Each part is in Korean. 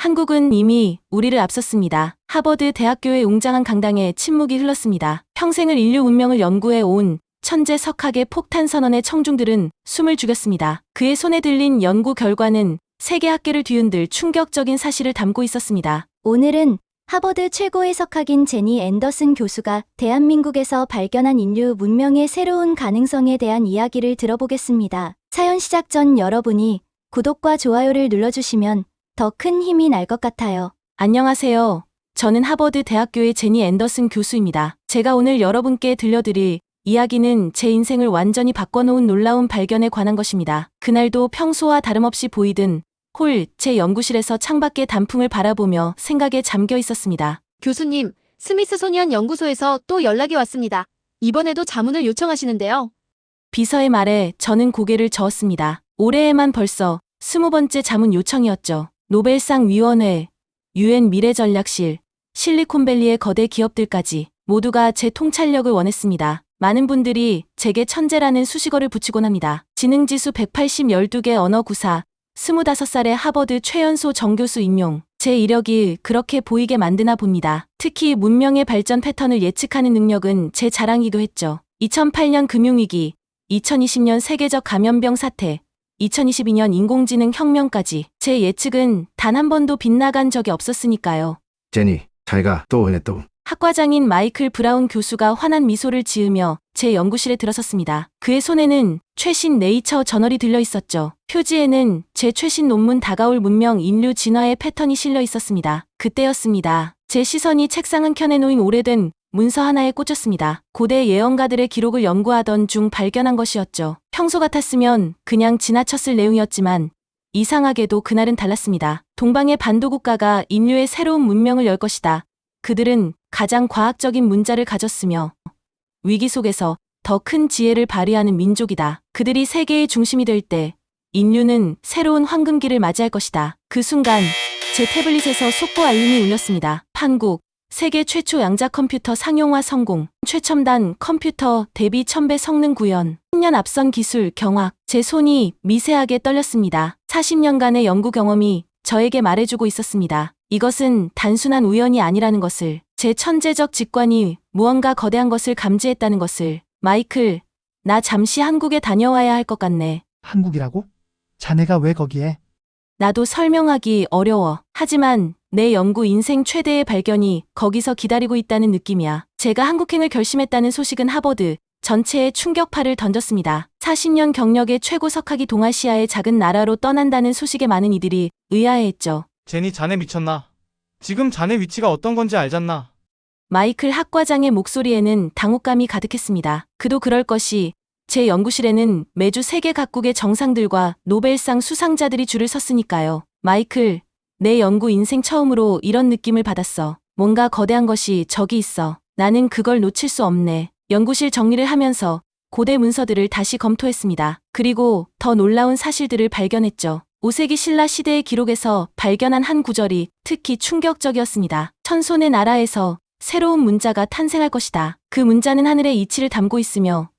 한국은 이미 우리를 앞섰습니다. 하버드 대학교의 웅장한 강당에 침묵이 흘렀습니다. 평생을 인류 문명을 연구해 온 천재 석학의 폭탄 선언의 청중들은 숨을 죽였습니다. 그의 손에 들린 연구 결과는 세계 학계를 뒤흔들 충격적인 사실을 담고 있었습니다. 오늘은 하버드 최고의 석학인 제니 앤더슨 교수가 대한민국에서 발견한 인류 문명의 새로운 가능성에 대한 이야기를 들어보겠습니다. 사연 시작 전 여러분이 구독과 좋아요를 눌러주시면 더 큰 힘이 날 것 같아요. 안녕하세요. 저는 하버드 대학교의 제니 앤더슨 교수입니다. 제가 오늘 여러분께 들려드릴 이야기는 제 인생을 완전히 바꿔놓은 놀라운 발견에 관한 것입니다. 그날도 평소와 다름없이 보이던 제 연구실에서 창밖의 단풍을 바라보며 생각에 잠겨 있었습니다. 교수님, 스미스소니언 연구소에서 또 연락이 왔습니다. 이번에도 자문을 요청하시는데요. 비서의 말에 저는 고개를 저었습니다. 올해에만 벌써 20번째 자문 요청이었죠. 노벨상 위원회, UN 미래전략실, 실리콘밸리의 거대 기업들까지 모두가 제 통찰력을 원했습니다. 많은 분들이 제게 천재라는 수식어를 붙이곤 합니다. 지능지수 180 12개 언어 구사, 25살의 하버드 최연소 정교수 임용, 제 이력이 그렇게 보이게 만드나 봅니다. 특히 문명의 발전 패턴을 예측하는 능력은 제 자랑이기도 했죠. 2008년 금융위기, 2020년 세계적 감염병 사태, 2022년 인공지능 혁명까지 제 예측은 단 한 번도 빗나간 적이 없었으니까요. 제니, 잘가. 또 오네 또. 학과장인 마이클 브라운 교수가 환한 미소를 지으며 제 연구실에 들어섰습니다. 그의 손에는 최신 네이처 저널이 들려 있었죠. 표지에는 제 최신 논문 다가올 문명 인류 진화의 패턴이 실려 있었습니다. 그때였습니다. 제 시선이 책상 한켠에 놓인 오래된 문서 하나에 꽂혔습니다. 고대 예언가들의 기록을 연구하던 중 발견한 것이었죠. 평소 같았으면 그냥 지나쳤을 내용이었지만 이상하게도 그날은 달랐습니다. 동방의 반도 국가가 인류의 새로운 문명을 열 것이다. 그들은 가장 과학적인 문자를 가졌으며 위기 속에서 더 큰 지혜를 발휘하는 민족이다. 그들이 세계의 중심이 될 때 인류는 새로운 황금기를 맞이할 것이다. 그 순간 제 태블릿에서 속보 알림이 울렸습니다. 판국, 세계 최초 양자 컴퓨터 상용화 성공, 최첨단 컴퓨터 대비 1000배 성능 구현, 10년 앞선 기술 경악, 제 손이 미세하게 떨렸습니다. 40년간의 연구 경험이 저에게 말해주고 있었습니다. 이것은 단순한 우연이 아니라는 것을, 제 천재적 직관이 무언가 거대한 것을 감지했다는 것을. 마이클, 나 잠시 한국에 다녀와야 할 것 같네. 한국이라고? 자네가 왜 거기에? 나도 설명하기 어려워. 하지만 내 연구 인생 최대의 발견이 거기서 기다리고 있다는 느낌이야. 제가 한국행을 결심했다는 소식은 하버드 전체에 충격파를 던졌습니다. 40년 경력의 최고 석학이 동아시아의 작은 나라로 떠난다는 소식에 많은 이들이 의아해했죠. 제니, 자네 미쳤나? 지금 자네 위치가 어떤 건지 알잖나? 마이클 학과장의 목소리에는 당혹감이 가득했습니다. 그도 그럴 것이, 제 연구실에는 매주 세계 각국의 정상들과 노벨상 수상자들이 줄을 섰으니까요. 마이클, 내 연구 인생 처음으로 이런 느낌을 받았어. 뭔가 거대한 것이 저기 있어. 나는 그걸 놓칠 수 없네. 연구실 정리를 하면서 고대 문서들을 다시 검토했습니다. 그리고 더 놀라운 사실들을 발견했죠. 5세기 신라 시대의 기록에서 발견한 한 구절이 특히 충격적이었습니다. 천손의 나라에서 새로운 문자가 탄생할 것이다. 그 문자는 하늘의 이치를 담고 있으며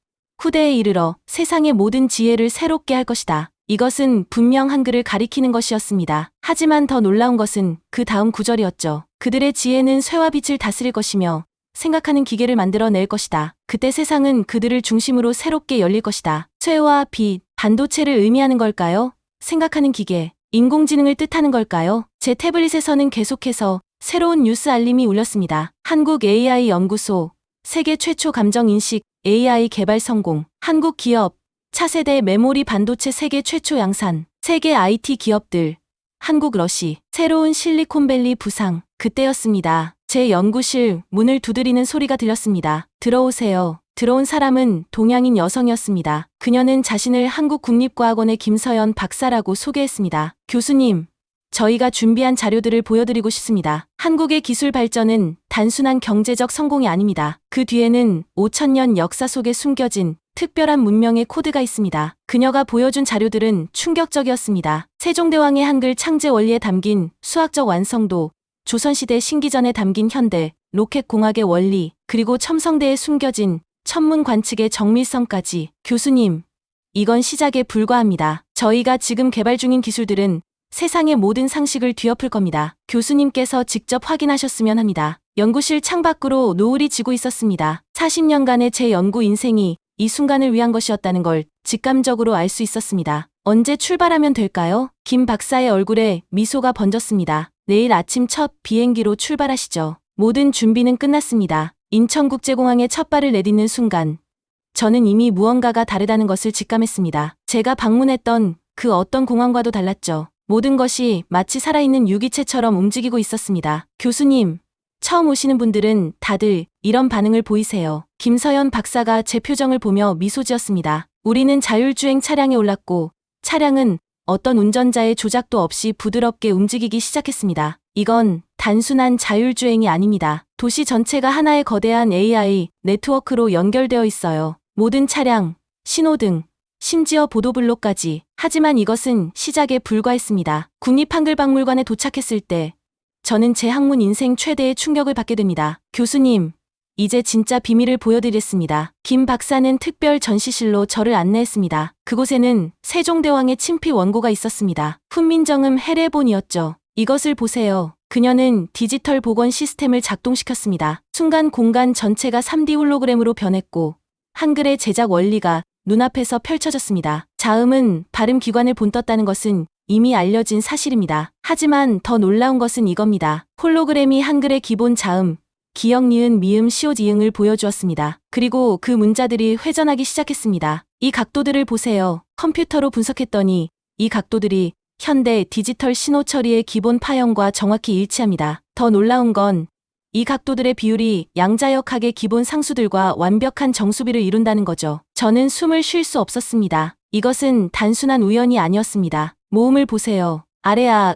후대에 이르러 세상의 모든 지혜를 새롭게 할 것이다. 이것은 분명 한글을 가리키는 것이었습니다. 하지만 더 놀라운 것은 그 다음 구절이었죠. 그들의 지혜는 쇠와 빛을 다스릴 것이며 생각하는 기계를 만들어낼 것이다. 그때 세상은 그들을 중심으로 새롭게 열릴 것이다. 쇠와 빛, 반도체를 의미하는 걸까요? 생각하는 기계, 인공지능을 뜻하는 걸까요? 제 태블릿에서는 계속해서 새로운 뉴스 알림이 울렸습니다. 한국 AI 연구소, 세계 최초 감정인식 AI 개발 성공, 한국 기업, 차세대 메모리 반도체 세계 최초 양산, 세계 IT 기업들, 한국 러시, 새로운 실리콘밸리 부상. 그때였습니다. 제 연구실 문을 두드리는 소리가 들렸습니다. 들어오세요. 들어온 사람은 동양인 여성이었습니다. 그녀는 자신을 한국국립과학원의 김서연 박사라고 소개했습니다. 교수님, 저희가 준비한 자료들을 보여드리고 싶습니다. 한국의 기술 발전은 단순한 경제적 성공이 아닙니다. 그 뒤에는 5000년 역사 속에 숨겨진 특별한 문명의 코드가 있습니다. 그녀가 보여준 자료들은 충격적이었습니다. 세종대왕의 한글 창제 원리에 담긴 수학적 완성도, 조선시대 신기전에 담긴 현대, 로켓공학의 원리, 그리고 첨성대에 숨겨진 천문 관측의 정밀성까지. 교수님, 이건 시작에 불과합니다. 저희가 지금 개발 중인 기술들은 세상의 모든 상식을 뒤엎을 겁니다. 교수님께서 직접 확인하셨으면 합니다. 연구실 창밖으로 노을이 지고 있었습니다. 40년간의 제 연구 인생이 이 순간을 위한 것이었다는 걸 직감적으로 알 수 있었습니다. 언제 출발하면 될까요? 김 박사의 얼굴에 미소가 번졌습니다. 내일 아침 첫 비행기로 출발하시죠. 모든 준비는 끝났습니다. 인천국제공항에 첫 발을 내딛는 순간 저는 이미 무언가가 다르다는 것을 직감했습니다. 제가 방문했던 그 어떤 공항과도 달랐죠. 모든 것이 마치 살아있는 유기체처럼 움직이고 있었습니다. 교수님, 처음 오시는 분들은 다들 이런 반응을 보이세요. 김서연 박사가 제 표정을 보며 미소 지었습니다. 우리는 자율주행 차량에 올랐고 차량은 어떤 운전자의 조작도 없이 부드럽게 움직이기 시작했습니다. 이건 단순한 자율주행이 아닙니다. 도시 전체가 하나의 거대한 AI 네트워크로 연결되어 있어요. 모든 차량, 신호등, 심지어 보도블록까지. 하지만 이것은 시작에 불과했습니다. 국립한글박물관에 도착했을 때 저는 제 학문 인생 최대의 충격을 받게 됩니다. 교수님, 이제 진짜 비밀을 보여드리겠습니다. 김 박사는 특별 전시실로 저를 안내했습니다. 그곳에는 세종대왕의 친필 원고가 있었습니다. 훈민정음 해례본이었죠. 이것을 보세요. 그녀는 디지털 복원 시스템을 작동시켰습니다. 순간 공간 전체가 3D 홀로그램으로 변했고 한글의 제작 원리가 눈앞에서 펼쳐졌습니다. 자음은 발음 기관을 본떴다는 것은 이미 알려진 사실입니다. 하지만 더 놀라운 것은 이겁니다. 홀로그램이 한글의 기본 자음, 기역, 니은, 미음, 시옷, 이응을 보여주었습니다. 그리고 그 문자들이 회전하기 시작했습니다. 이 각도들을 보세요. 컴퓨터로 분석했더니 이 각도들이 현대 디지털 신호 처리의 기본 파형과 정확히 일치합니다. 더 놀라운 건 이 각도들의 비율이 양자역학의 기본 상수들과 완벽한 정수비를 이룬다는 거죠. 저는 숨을 쉴 수 없었습니다. 이것은 단순한 우연이 아니었습니다. 모음을 보세요. 아래아,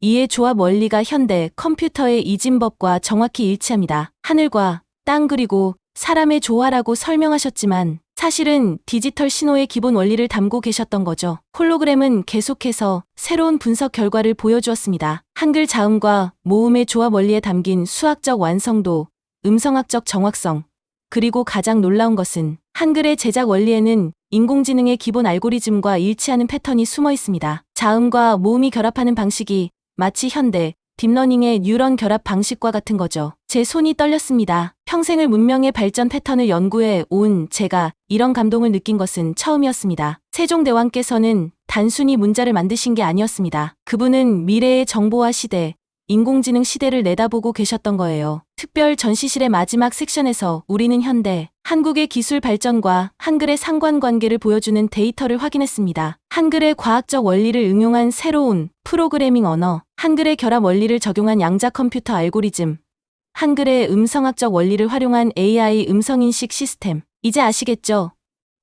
이의 조합 원리가 현대 컴퓨터의 이진법과 정확히 일치합니다. 하늘과 땅 그리고 사람의 조화라고 설명하셨지만 사실은 디지털 신호의 기본 원리를 담고 계셨던 거죠. 홀로그램은 계속해서 새로운 분석 결과를 보여주었습니다. 한글 자음과 모음의 조합 원리에 담긴 수학적 완성도, 음성학적 정확성, 그리고 가장 놀라운 것은 한글의 제작 원리에는 인공지능의 기본 알고리즘과 일치하는 패턴이 숨어 있습니다. 자음과 모음이 결합하는 방식이 마치 현대 딥러닝의 뉴런 결합 방식과 같은 거죠. 제 손이 떨렸습니다. 평생을 문명의 발전 패턴을 연구해 온 제가 이런 감동을 느낀 것은 처음이었습니다. 세종대왕께서는 단순히 문자를 만드신 게 아니었습니다. 그분은 미래의 정보화 시대, 인공지능 시대를 내다보고 계셨던 거예요. 특별 전시실의 마지막 섹션에서 우리는 현대 한국의 기술 발전과 한글의 상관관계를 보여주는 데이터를 확인했습니다. 한글의 과학적 원리를 응용한 새로운 프로그래밍 언어, 한글의 결합 원리를 적용한 양자 컴퓨터 알고리즘, 한글의 음성학적 원리를 활용한 AI 음성인식 시스템. 이제 아시겠죠?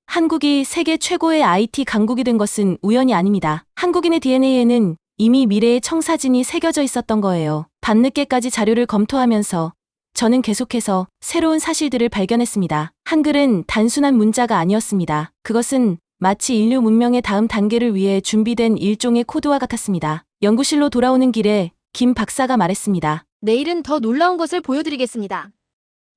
한국이 세계 최고의 IT 강국이 된 것은 우연이 아닙니다. 한국인의 DNA에는 이미 미래의 청사진이 새겨져 있었던 거예요. 밤늦게까지 자료를 검토하면서 저는 계속해서 새로운 사실들을 발견했습니다. 한글은 단순한 문자가 아니었습니다. 그것은 마치 인류 문명의 다음 단계를 위해 준비된 일종의 코드와 같았습니다. 연구실로 돌아오는 길에 김 박사가 말했습니다. 내일은 더 놀라운 것을 보여드리겠습니다.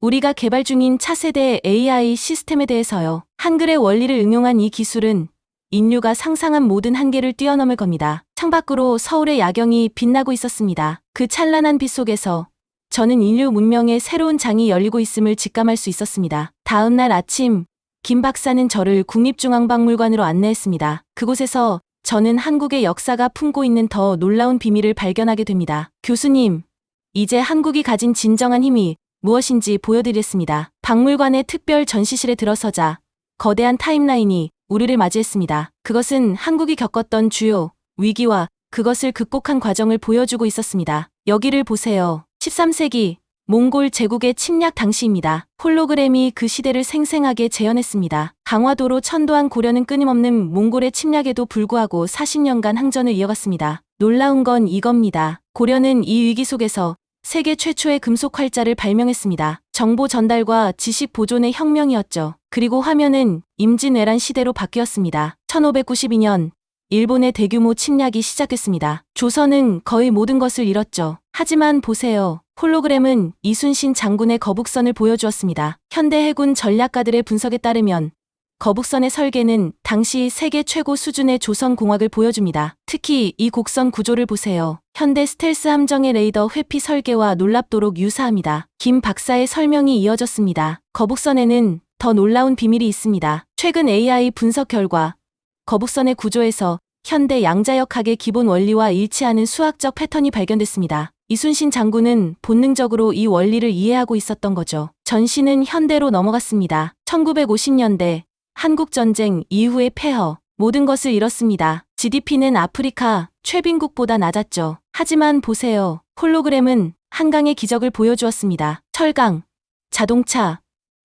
우리가 개발 중인 차세대 AI 시스템에 대해서요. 한글의 원리를 응용한 이 기술은 인류가 상상한 모든 한계를 뛰어넘을 겁니다. 창밖으로 서울의 야경이 빛나고 있었습니다. 그 찬란한 빛 속에서 저는 인류 문명의 새로운 장이 열리고 있음을 직감할 수 있었습니다. 다음 날 아침, 김 박사는 저를 국립중앙박물관으로 안내했습니다. 그곳에서 저는 한국의 역사가 품고 있는 더 놀라운 비밀을 발견하게 됩니다. 교수님, 이제 한국이 가진 진정한 힘이 무엇인지 보여드리겠습니다. 박물관의 특별 전시실에 들어서자 거대한 타임라인이 우리를 맞이했습니다. 그것은 한국이 겪었던 주요 위기와 그것을 극복한 과정을 보여주고 있었습니다. 여기를 보세요. 13세기 몽골 제국의 침략 당시입니다. 홀로그램이 그 시대를 생생하게 재현했습니다. 강화도로 천도한 고려는 끊임없는 몽골의 침략에도 불구하고 40년간 항전을 이어갔습니다. 놀라운 건 이겁니다. 고려는 이 위기 속에서 세계 최초의 금속 활자를 발명했습니다. 정보 전달과 지식 보존의 혁명이었죠. 그리고 화면은 임진왜란 시대로 바뀌었습니다. 1592년 일본의 대규모 침략이 시작됐습니다. 조선은 거의 모든 것을 잃었죠. 하지만 보세요. 홀로그램은 이순신 장군의 거북선을 보여주었습니다. 현대 해군 전략가들의 분석에 따르면 거북선의 설계는 당시 세계 최고 수준의 조선 공학을 보여줍니다. 특히 이 곡선 구조를 보세요. 현대 스텔스 함정의 레이더 회피 설계와 놀랍도록 유사합니다. 김 박사의 설명이 이어졌습니다. 거북선에는 더 놀라운 비밀이 있습니다. 최근 AI 분석 결과 거북선의 구조에서 현대 양자역학의 기본 원리와 일치하는 수학적 패턴이 발견됐습니다. 이순신 장군은 본능적으로 이 원리를 이해하고 있었던 거죠. 전시는 현대로 넘어갔습니다. 1950년대 한국전쟁 이후의 폐허, 모든 것을 잃었습니다. GDP는 아프리카 최빈국보다 낮았죠. 하지만 보세요. 홀로그램은 한강의 기적을 보여주었습니다. 철강, 자동차,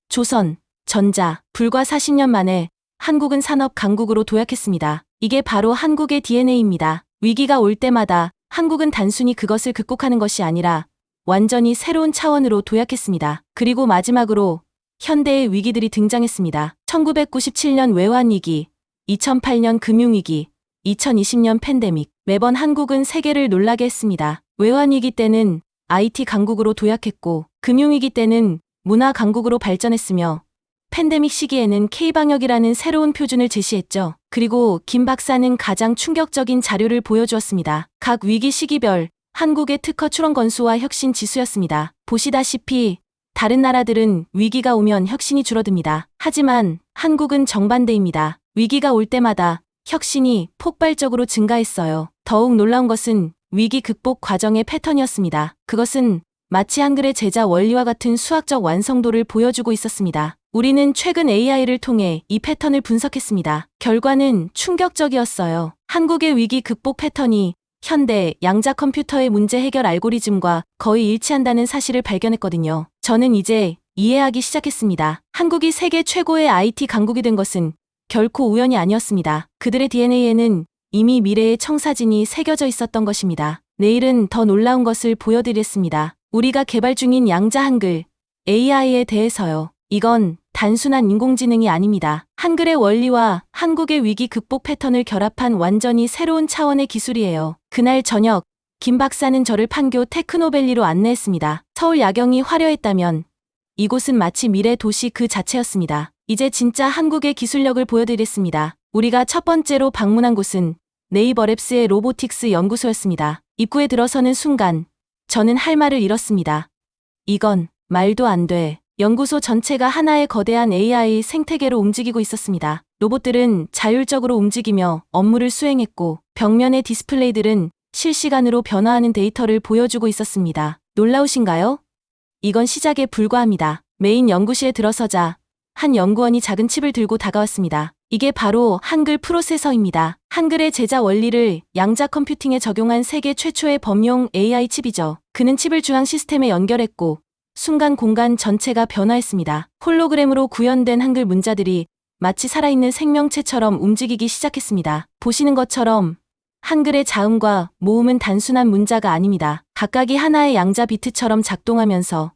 조선, 전자, 불과 40년 만에 한국은 산업 강국으로 도약했습니다. 이게 바로 한국의 DNA입니다. 위기가 올 때마다 한국은 단순히 그것을 극복하는 것이 아니라 완전히 새로운 차원으로 도약했습니다. 그리고 마지막으로 현대의 위기들이 등장했습니다. 1997년 외환위기, 2008년 금융위기, 2020년 팬데믹. 매번 한국은 세계를 놀라게 했습니다. 외환위기 때는 IT 강국으로 도약했고, 금융위기 때는 문화 강국으로 발전했으며, 팬데믹 시기에는 K방역이라는 새로운 표준을 제시했죠. 그리고 김 박사는 가장 충격적인 자료를 보여주었습니다. 각 위기 시기별 한국의 특허 출원 건수와 혁신 지수였습니다. 보시다시피 다른 나라들은 위기가 오면 혁신이 줄어듭니다. 하지만 한국은 정반대입니다. 위기가 올 때마다 혁신이 폭발적으로 증가했어요. 더욱 놀라운 것은 위기 극복 과정의 패턴이었습니다. 그것은 마치 한글의 제자 원리와 같은 수학적 완성도를 보여주고 있었습니다. 우리는 최근 AI를 통해 이 패턴을 분석했습니다. 결과는 충격적이었어요. 한국의 위기 극복 패턴이 현대 양자 컴퓨터의 문제 해결 알고리즘과 거의 일치한다는 사실을 발견했거든요. 저는 이제 이해하기 시작했습니다. 한국이 세계 최고의 IT 강국이 된 것은 결코 우연이 아니었습니다. 그들의 DNA에는 이미 미래의 청사진이 새겨져 있었던 것입니다. 내일은 더 놀라운 것을 보여드리겠습니다. 우리가 개발 중인 양자 한글, AI에 대해서요. 이건 단순한 인공지능이 아닙니다. 한글의 원리와 한국의 위기 극복 패턴을 결합한 완전히 새로운 차원의 기술이에요. 그날 저녁, 김 박사는 저를 판교 테크노밸리로 안내했습니다. 서울 야경이 화려했다면 이곳은 마치 미래 도시 그 자체였습니다. 이제 진짜 한국의 기술력을 보여드리겠습니다. 우리가 첫 번째로 방문한 곳은 네이버랩스의 로보틱스 연구소였습니다. 입구에 들어서는 순간 저는 할 말을 잃었습니다. 이건 말도 안 돼. 연구소 전체가 하나의 거대한 AI 생태계로 움직이고 있었습니다. 로봇들은 자율적으로 움직이며 업무를 수행했고 벽면의 디스플레이들은 실시간으로 변화하는 데이터를 보여주고 있었습니다. 놀라우신가요? 이건 시작에 불과합니다. 메인 연구실에 들어서자 한 연구원이 작은 칩을 들고 다가왔습니다. 이게 바로 한글 프로세서입니다. 한글의 제자 원리를 양자 컴퓨팅에 적용한 세계 최초의 범용 AI 칩이죠. 그는 칩을 중앙 시스템에 연결했고 순간 공간 전체가 변화했습니다. 홀로그램으로 구현된 한글 문자들이 마치 살아있는 생명체처럼 움직이기 시작했습니다. 보시는 것처럼 한글의 자음과 모음은 단순한 문자가 아닙니다. 각각이 하나의 양자 비트처럼 작동하면서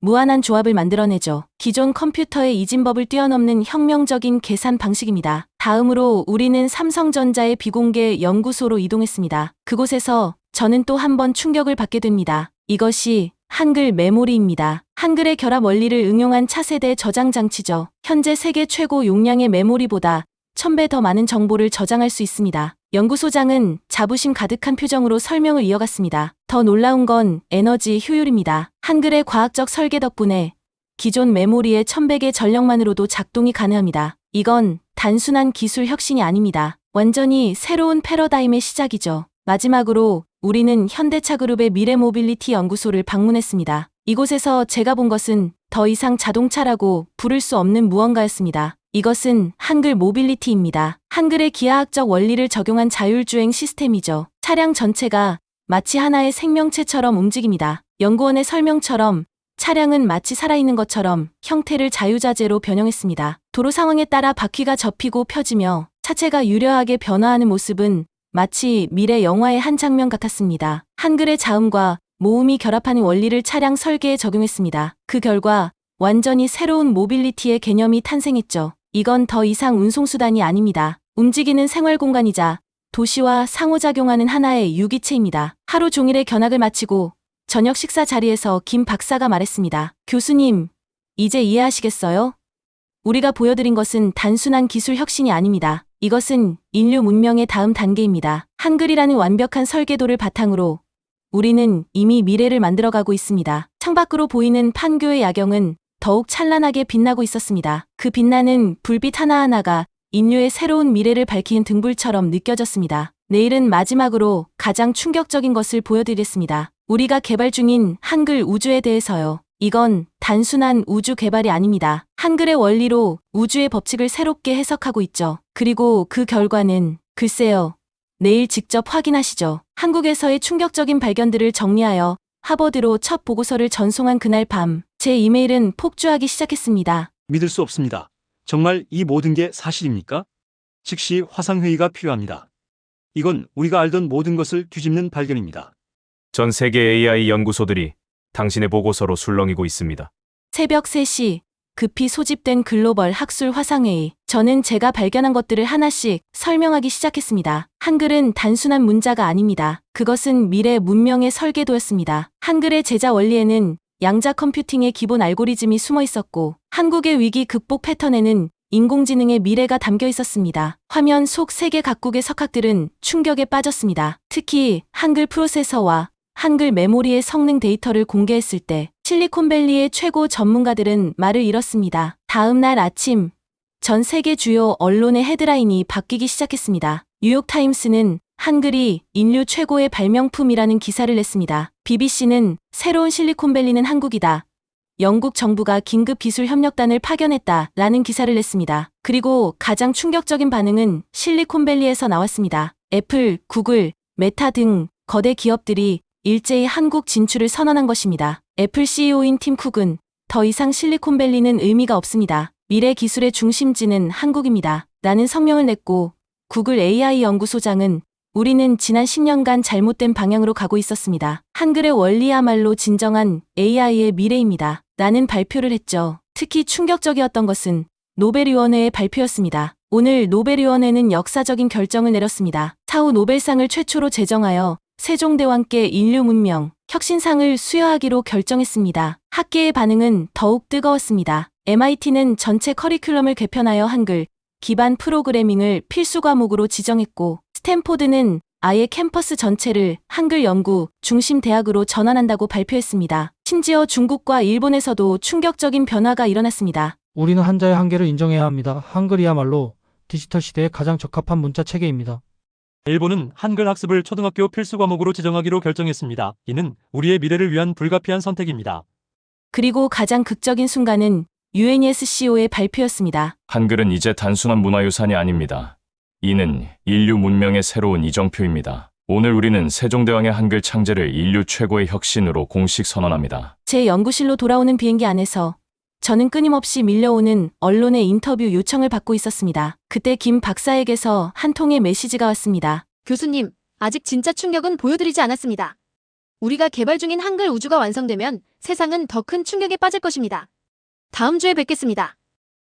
무한한 조합을 만들어내죠. 기존 컴퓨터의 이진법을 뛰어넘는 혁명적인 계산 방식입니다. 다음으로 우리는 삼성전자의 비공개 연구소로 이동했습니다. 그곳에서 저는 또 한 번 충격을 받게 됩니다. 이것이 한글 메모리입니다. 한글의 결합 원리를 응용한 차세대 저장 장치죠. 현재 세계 최고 용량의 메모리보다 1000배 더 많은 정보를 저장할 수 있습니다. 연구소장은 자부심 가득한 표정으로 설명을 이어갔습니다. 더 놀라운 건 에너지 효율입니다. 한글의 과학적 설계 덕분에 기존 메모리의 1100의 전력만으로도 작동이 가능합니다. 이건 단순한 기술 혁신이 아닙니다. 완전히 새로운 패러다임의 시작이죠. 마지막으로 우리는 현대차 그룹의 미래 모빌리티 연구소를 방문했습니다. 이곳에서 제가 본 것은 더 이상 자동차라고 부를 수 없는 무언가였습니다. 이것은 한글 모빌리티입니다. 한글의 기하학적 원리를 적용한 자율주행 시스템이죠. 차량 전체가 마치 하나의 생명체처럼 움직입니다. 연구원의 설명처럼 차량은 마치 살아있는 것처럼 형태를 자유자재로 변형했습니다. 도로 상황에 따라 바퀴가 접히고 펴지며 차체가 유려하게 변화하는 모습은 마치 미래 영화의 한 장면 같았습니다. 한글의 자음과 모음이 결합하는 원리를 차량 설계에 적용했습니다. 그 결과 완전히 새로운 모빌리티의 개념이 탄생했죠. 이건 더 이상 운송수단이 아닙니다. 움직이는 생활공간이자 도시와 상호작용하는 하나의 유기체입니다. 하루 종일의 견학을 마치고 저녁 식사 자리에서 김 박사가 말했습니다. 교수님, 이제 이해하시겠어요? 우리가 보여드린 것은 단순한 기술 혁신이 아닙니다. 이것은 인류 문명의 다음 단계입니다. 한글이라는 완벽한 설계도를 바탕으로 우리는 이미 미래를 만들어가고 있습니다. 창밖으로 보이는 판교의 야경은 더욱 찬란하게 빛나고 있었습니다. 그 빛나는 불빛 하나하나가 인류의 새로운 미래를 밝히는 등불처럼 느껴졌습니다. 내일은 마지막으로 가장 충격적인 것을 보여드리겠습니다. 우리가 개발 중인 한글 우주에 대해서요. 이건 단순한 우주 개발이 아닙니다. 한글의 원리로 우주의 법칙을 새롭게 해석하고 있죠. 그리고 그 결과는 글쎄요. 내일 직접 확인하시죠. 한국에서의 충격적인 발견들을 정리하여 하버드로 첫 보고서를 전송한 그날 밤, 제 이메일은 폭주하기 시작했습니다. 믿을 수 없습니다. 정말 이 모든 게 사실입니까? 즉시 화상회의가 필요합니다. 이건 우리가 알던 모든 것을 뒤집는 발견입니다. 전 세계 AI 연구소들이 당신의 보고서로 술렁이고 있습니다. 새벽 3시, 급히 소집된 글로벌 학술 화상회의. 저는 제가 발견한 것들을 하나씩 설명하기 시작했습니다. 한글은 단순한 문자가 아닙니다. 그것은 미래 문명의 설계도였습니다. 한글의 제자 원리에는 양자 컴퓨팅의 기본 알고리즘이 숨어 있었고, 한국의 위기 극복 패턴에는 인공지능의 미래가 담겨 있었습니다. 화면 속 세계 각국의 석학들은 충격에 빠졌습니다. 특히 한글 프로세서와 한글 메모리의 성능 데이터를 공개했을 때 실리콘밸리의 최고 전문가들은 말을 잃었습니다. 다음 날 아침, 전 세계 주요 언론의 헤드라인이 바뀌기 시작했습니다. 뉴욕타임스는 한글이 인류 최고의 발명품이라는 기사를 냈습니다. BBC는 새로운 실리콘밸리는 한국이다. 영국 정부가 긴급 기술 협력단을 파견했다 라는 기사를 냈습니다. 그리고 가장 충격적인 반응은 실리콘밸리에서 나왔습니다. 애플, 구글, 메타 등 거대 기업들이 일제히 한국 진출을 선언한 것입니다. 애플 CEO인 팀 쿡은 더 이상 실리콘밸리는 의미가 없습니다. 미래 기술의 중심지는 한국입니다. 라는 성명을 냈고, 구글 AI 연구소장은 우리는 지난 10년간 잘못된 방향으로 가고 있었습니다. 한글의 원리야말로 진정한 AI의 미래입니다. 라는 발표를 했죠. 특히 충격적이었던 것은 노벨위원회의 발표였습니다. 오늘 노벨위원회는 역사적인 결정을 내렸습니다. 사후 노벨상을 최초로 제정하여 세종대왕께 인류 문명, 혁신상을 수여하기로 결정했습니다. 학계의 반응은 더욱 뜨거웠습니다. MIT는 전체 커리큘럼을 개편하여 한글 기반 프로그래밍을 필수 과목으로 지정했고, 스탠포드는 아예 캠퍼스 전체를 한글 연구 중심 대학으로 전환한다고 발표했습니다. 심지어 중국과 일본에서도 충격적인 변화가 일어났습니다. 우리는 한자의 한계를 인정해야 합니다. 한글이야말로 디지털 시대에 가장 적합한 문자 체계입니다. 일본은 한글 학습을 초등학교 필수 과목으로 지정하기로 결정했습니다. 이는 우리의 미래를 위한 불가피한 선택입니다. 그리고 가장 극적인 순간은 UNESCO의 발표였습니다. 한글은 이제 단순한 문화유산이 아닙니다. 이는 인류 문명의 새로운 이정표입니다. 오늘 우리는 세종대왕의 한글 창제를 인류 최고의 혁신으로 공식 선언합니다. 제 연구실로 돌아오는 비행기 안에서 저는 끊임없이 밀려오는 언론의 인터뷰 요청을 받고 있었습니다. 그때 김 박사에게서 한 통의 메시지가 왔습니다. 교수님, 아직 진짜 충격은 보여드리지 않았습니다. 우리가 개발 중인 한글 우주가 완성되면 세상은 더 큰 충격에 빠질 것입니다. 다음 주에 뵙겠습니다.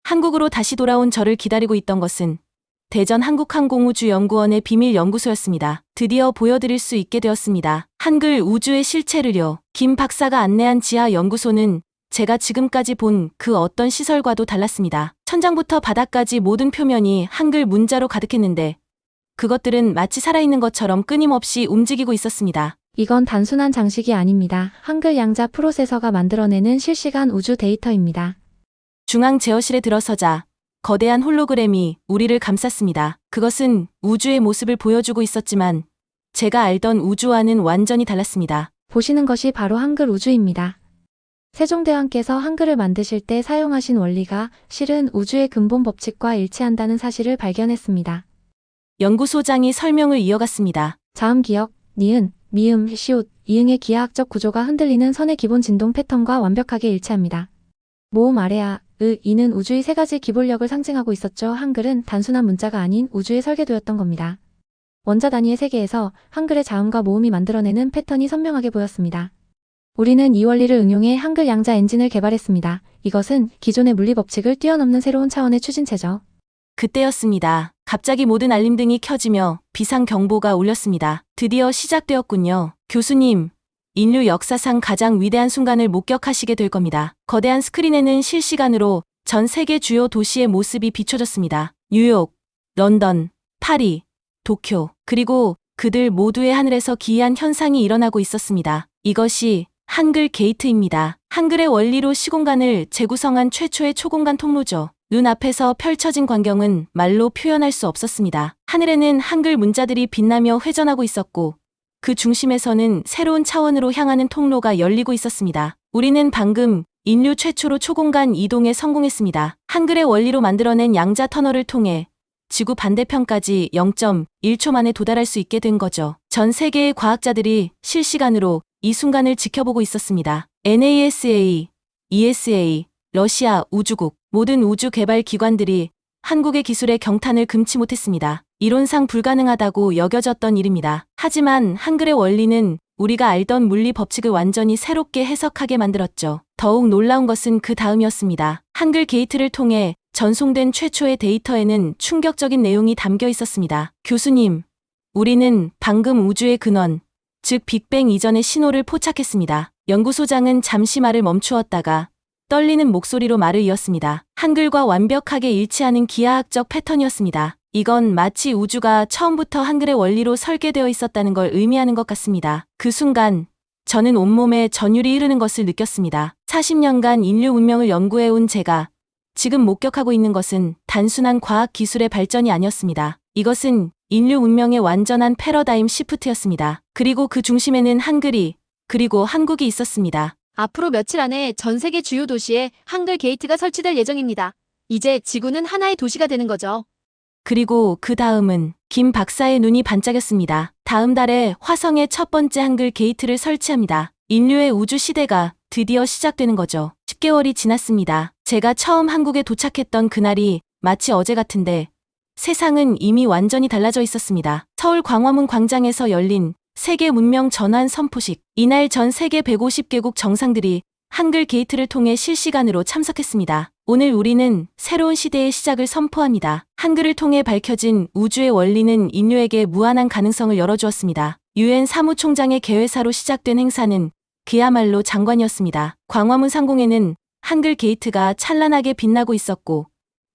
한국으로 다시 돌아온 저를 기다리고 있던 것은 대전 한국항공우주연구원의 비밀 연구소였습니다. 드디어 보여드릴 수 있게 되었습니다. 한글 우주의 실체를요. 김 박사가 안내한 지하 연구소는 제가 지금까지 본 그 어떤 시설과도 달랐습니다. 천장부터 바닥까지 모든 표면이 한글 문자로 가득했는데 그것들은 마치 살아있는 것처럼 끊임없이 움직이고 있었습니다. 이건 단순한 장식이 아닙니다. 한글 양자 프로세서가 만들어내는 실시간 우주 데이터입니다. 중앙 제어실에 들어서자 거대한 홀로그램이 우리를 감쌌습니다. 그것은 우주의 모습을 보여주고 있었지만 제가 알던 우주와는 완전히 달랐습니다. 보시는 것이 바로 한글 우주입니다. 세종대왕께서 한글을 만드실 때 사용하신 원리가 실은 우주의 근본 법칙과 일치한다는 사실을 발견했습니다. 연구소장이 설명을 이어갔습니다. 자음 기억, 니은, 미음, 시옷, 이응의 기하학적 구조가 흔들리는 선의 기본 진동 패턴과 완벽하게 일치합니다. 모음 아래아, 이는 우주의 세 가지 기본력을 상징하고 있었죠. 한글은 단순한 문자가 아닌 우주의 설계도였던 겁니다. 원자 단위의 세계에서 한글의 자음과 모음이 만들어내는 패턴이 선명하게 보였습니다. 우리는 이 원리를 응용해 한글 양자 엔진을 개발했습니다. 이것은 기존의 물리 법칙을 뛰어넘는 새로운 차원의 추진체죠. 그때였습니다. 갑자기 모든 알림등이 켜지며 비상경보가 울렸습니다. 드디어 시작되었군요. 교수님, 인류 역사상 가장 위대한 순간을 목격하시게 될 겁니다. 거대한 스크린에는 실시간으로 전 세계 주요 도시의 모습이 비춰졌습니다. 뉴욕, 런던, 파리, 도쿄, 그리고 그들 모두의 하늘에서 기이한 현상이 일어나고 있었습니다. 이것이 한글 게이트입니다. 한글의 원리로 시공간을 재구성한 최초의 초공간 통로죠. 눈앞에서 펼쳐진 광경은 말로 표현할 수 없었습니다. 하늘에는 한글 문자들이 빛나며 회전하고 있었고 그 중심에서는 새로운 차원으로 향하는 통로가 열리고 있었습니다. 우리는 방금 인류 최초로 초공간 이동에 성공했습니다. 한글의 원리로 만들어낸 양자 터널을 통해 지구 반대편까지 0.1초 만에 도달할 수 있게 된 거죠. 전 세계의 과학자들이 실시간으로 이 순간을 지켜보고 있었습니다. NASA, ESA, 러시아 우주국, 모든 우주 개발 기관들이 한국의 기술에 경탄을 금치 못했습니다. 이론상 불가능하다고 여겨졌던 일입니다. 하지만 한글의 원리는 우리가 알던 물리 법칙을 완전히 새롭게 해석하게 만들었죠. 더욱 놀라운 것은 그 다음이었습니다. 한글 게이트를 통해 전송된 최초의 데이터에는 충격적인 내용이 담겨 있었습니다. 교수님, 우리는 방금 우주의 근원, 즉 빅뱅 이전의 신호를 포착했습니다. 연구소장은 잠시 말을 멈추었다가 떨리는 목소리로 말을 이었습니다. 한글과 완벽하게 일치하는 기하학적 패턴이었습니다. 이건 마치 우주가 처음부터 한글의 원리로 설계되어 있었다는 걸 의미하는 것 같습니다. 그 순간 저는 온몸에 전율이 흐르는 것을 느꼈습니다. 40년간 인류 문명을 연구해온 제가 지금 목격하고 있는 것은 단순한 과학 기술의 발전이 아니었습니다. 이것은 인류 문명의 완전한 패러다임 시프트였습니다. 그리고 그 중심에는 한글이, 그리고 한국이 있었습니다. 앞으로 며칠 안에 전 세계 주요 도시에 한글 게이트가 설치될 예정입니다. 이제 지구는 하나의 도시가 되는 거죠. 그리고 그 다음은 김 박사의 눈이 반짝였습니다. 다음 달에 화성에 첫 번째 한글 게이트를 설치합니다. 인류의 우주 시대가 드디어 시작되는 거죠. 10개월이 지났습니다. 제가 처음 한국에 도착했던 그날이 마치 어제 같은데 세상은 이미 완전히 달라져 있었습니다. 서울 광화문 광장에서 열린 세계 문명 전환 선포식. 이날 전 세계 150개국 정상들이 한글 게이트를 통해 실시간으로 참석했습니다. 오늘 우리는 새로운 시대의 시작을 선포합니다. 한글을 통해 밝혀진 우주의 원리는 인류에게 무한한 가능성을 열어주었습니다. 유엔 사무총장의 개회사로 시작된 행사는 그야말로 장관이었습니다. 광화문 상공에는 한글 게이트가 찬란하게 빛나고 있었고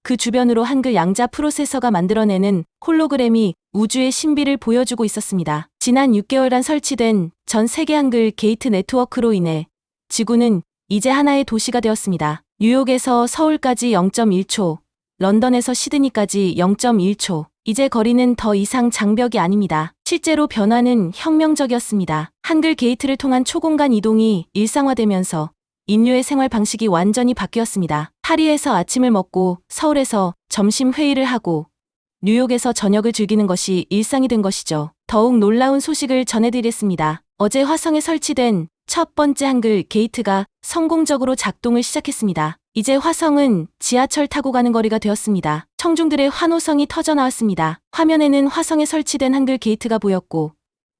그 주변으로 한글 양자 프로세서가 만들어내는 홀로그램이 우주의 신비를 보여주고 있었습니다. 지난 6개월간 설치된 전 세계 한글 게이트 네트워크로 인해 지구는 이제 하나의 도시가 되었습니다. 뉴욕에서 서울까지 0.1초, 런던에서 시드니까지 0.1초. 이제 거리는 더 이상 장벽이 아닙니다. 실제로 변화는 혁명적이었습니다. 한글 게이트를 통한 초공간 이동이 일상화되면서 인류의 생활 방식이 완전히 바뀌었습니다. 파리에서 아침을 먹고 서울에서 점심 회의를 하고 뉴욕에서 저녁을 즐기는 것이 일상이 된 것이죠. 더욱 놀라운 소식을 전해드리겠습니다. 어제 화성에 설치된 첫 번째 한글 게이트가 성공적으로 작동을 시작했습니다. 이제 화성은 지하철 타고 가는 거리가 되었습니다. 청중들의 환호성이 터져나왔습니다. 화면에는 화성에 설치된 한글 게이트가 보였고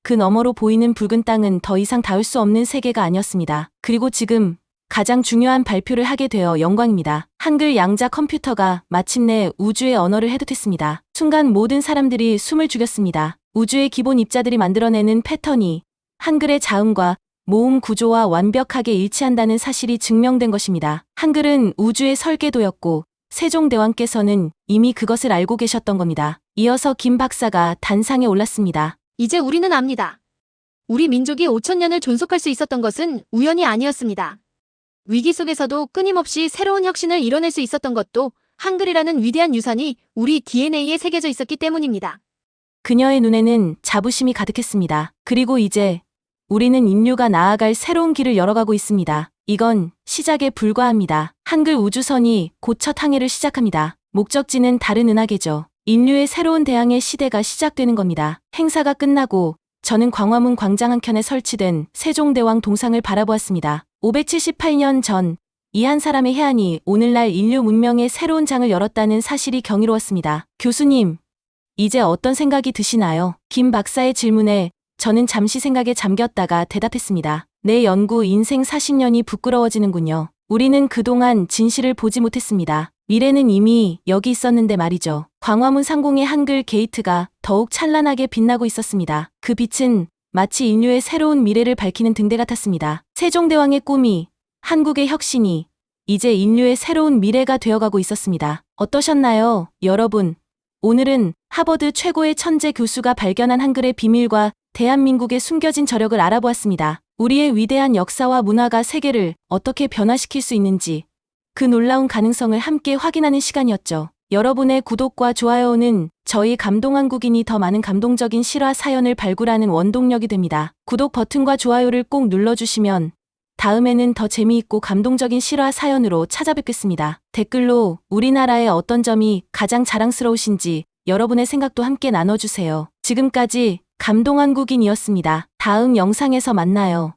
그 너머로 보이는 붉은 땅은 더 이상 닿을 수 없는 세계가 아니었습니다. 그리고 지금 가장 중요한 발표를 하게 되어 영광입니다. 한글 양자 컴퓨터가 마침내 우주의 언어를 해독했습니다. 순간 모든 사람들이 숨을 죽였습니다. 우주의 기본 입자들이 만들어내는 패턴이 한글의 자음과 모음 구조와 완벽하게 일치한다는 사실이 증명된 것입니다. 한글은 우주의 설계도였고 세종대왕께서는 이미 그것을 알고 계셨던 겁니다. 이어서 김 박사가 단상에 올랐습니다. 이제 우리는 압니다. 우리 민족이 5,000년을 존속할 수 있었던 것은 우연이 아니었습니다. 위기 속에서도 끊임없이 새로운 혁신을 이뤄낼 수 있었던 것도 한글이라는 위대한 유산이 우리 DNA에 새겨져 있었기 때문입니다. 그녀의 눈에는 자부심이 가득했습니다. 그리고 이제 우리는 인류가 나아갈 새로운 길을 열어가고 있습니다. 이건 시작에 불과합니다. 한글 우주선이 곧 첫 항해를 시작합니다. 목적지는 다른 은하계죠. 인류의 새로운 대항해 시대가 시작되는 겁니다. 행사가 끝나고 저는 광화문 광장 한켠에 설치된 세종대왕 동상을 바라보았습니다. 578년 전 이 한 사람의 해안이 오늘날 인류 문명의 새로운 장을 열었다는 사실이 경이로웠습니다. 교수님, 이제 어떤 생각이 드시나요? 김 박사의 질문에 저는 잠시 생각에 잠겼다가 대답했습니다. 내 연구 인생 40년이 부끄러워지는군요. 우리는 그동안 진실을 보지 못했습니다. 미래는 이미 여기 있었는데 말이죠. 광화문 상공의 한글 게이트가 더욱 찬란하게 빛나고 있었습니다. 그 빛은 마치 인류의 새로운 미래를 밝히는 등대 같았습니다. 세종대왕의 꿈이, 한국의 혁신이, 이제 인류의 새로운 미래가 되어가고 있었습니다. 어떠셨나요, 여러분? 오늘은 하버드 최고의 천재 교수가 발견한 한글의 비밀과 대한민국의 숨겨진 저력을 알아보았습니다. 우리의 위대한 역사와 문화가 세계를 어떻게 변화시킬 수 있는지 그 놀라운 가능성을 함께 확인하는 시간이었죠. 여러분의 구독과 좋아요는 저희 감동한국인이 더 많은 감동적인 실화 사연을 발굴하는 원동력이 됩니다. 구독 버튼과 좋아요를 꼭 눌러주시면 다음에는 더 재미있고 감동적인 실화 사연으로 찾아뵙겠습니다. 댓글로 우리나라의 어떤 점이 가장 자랑스러우신지 여러분의 생각도 함께 나눠주세요. 지금까지 감동한국인이었습니다. 다음 영상에서 만나요.